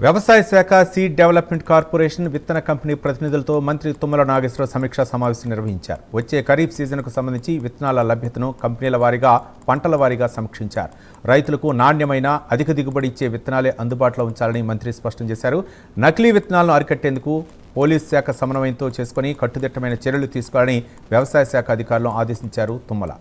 వ్యవసాయ శాఖ seed development corporation విత్తన కంపెనీ ప్రతినిధులతో మంత్రి తుమ్మల నాగేశ్వరరావు సమీక్షా సమావేశం నిర్వహించారు. వచ్చే ఖరీఫ్ సీజన్కు సంబంధించి విత్తనాల లభ్యతను కంపెనీల వారీగా, పంటల వారీగా సమీక్షించారు. రైతులకు నాణ్యమైన, అధిక దిగుబడి ఇచ్చే విత్తనాలే అందుబాటులో ఉంచాలని మంత్రి స్పష్టం చేశారు. నకిలీ విత్తనాలను అరికట్టేందుకు పోలీస్ శాఖ సమన్వయంతో చేసుకుని కట్టుదిట్టమైన చర్యలు తీసుకోవాలని వ్యవసాయ శాఖ అధికారులను ఆదేశించారు తుమ్మల.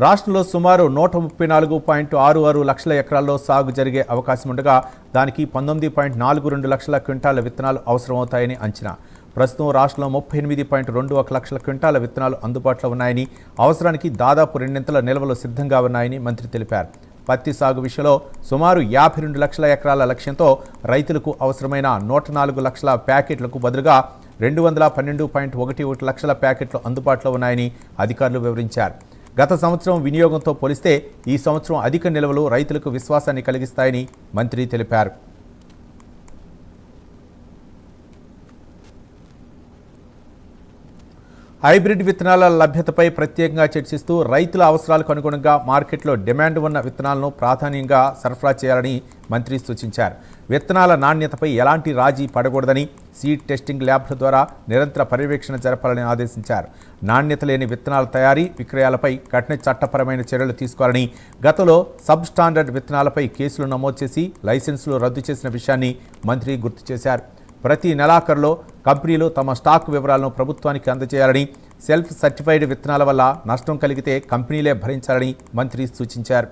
రాష్ట్రంలో సుమారు 134.66 లక్షల ఎకరాల్లో సాగు జరిగే అవకాశం ఉండగా దానికి 19.42 లక్షల క్వింటాల విత్తనాలు అవసరమవుతాయని అంచనా. ప్రస్తుతం రాష్ట్రంలో 38.21 లక్షల క్వింటాల విత్తనాలు అందుబాటులో ఉన్నాయని, అవసరానికి దాదాపు రెండింతల నిల్వలు సిద్ధంగా ఉన్నాయని మంత్రి తెలిపారు. పత్తి సాగు విషయంలో సుమారు 52 లక్షల ఎకరాల లక్ష్యంతో రైతులకు అవసరమైన 104 లక్షల ప్యాకెట్లకు బదులుగా 212.11 లక్షల ప్యాకెట్లు అందుబాటులో ఉన్నాయని అధికారులు వివరించారు. గత సంవత్సరం వినియోగంతో పోలిస్తే ఈ సంవత్సరం అధిక నిల్వలు రైతులకు విశ్వాసాన్ని కలిగిస్తాయని మంత్రి తెలిపారు. హైబ్రిడ్ విత్తనాల లభ్యతపై ప్రత్యేకంగా చర్చిస్తూ రైతుల అవసరాలకు అనుగుణంగా మార్కెట్లో డిమాండ్ ఉన్న విత్తనాలను ప్రాధాన్యంగా సరఫరా చేయాలని మంత్రి సూచించారు. విత్తనాల నాణ్యతపై ఎలాంటి రాజీ పడకూడదని సీడ్ టెస్టింగ్ ల్యాబ్ల ద్వారా నిరంతర పర్యవేక్షణ జరపాలని ఆదేశించారు. నాణ్యత లేని విత్తనాల తయారీ, విక్రయాలపై కఠిన చట్టపరమైన చర్యలు తీసుకోవాలని, గతంలో సబ్ స్టాండర్డ్ విత్తనాలపై కేసులు నమోదు చేసి లైసెన్సులు రద్దు చేసిన విషయాన్ని మంత్రి గుర్తు చేశారు. ప్రతి నెలాఖరులో కంపెనీలు తమ స్టాక్ వివరాలను ప్రభుత్వానికి అందజేయాలని, సెల్ఫ్ సర్టిఫైడ్ విత్తనాల వల్ల నష్టం కలిగితే కంపెనీలే భరించాలని మంత్రి సూచించారు.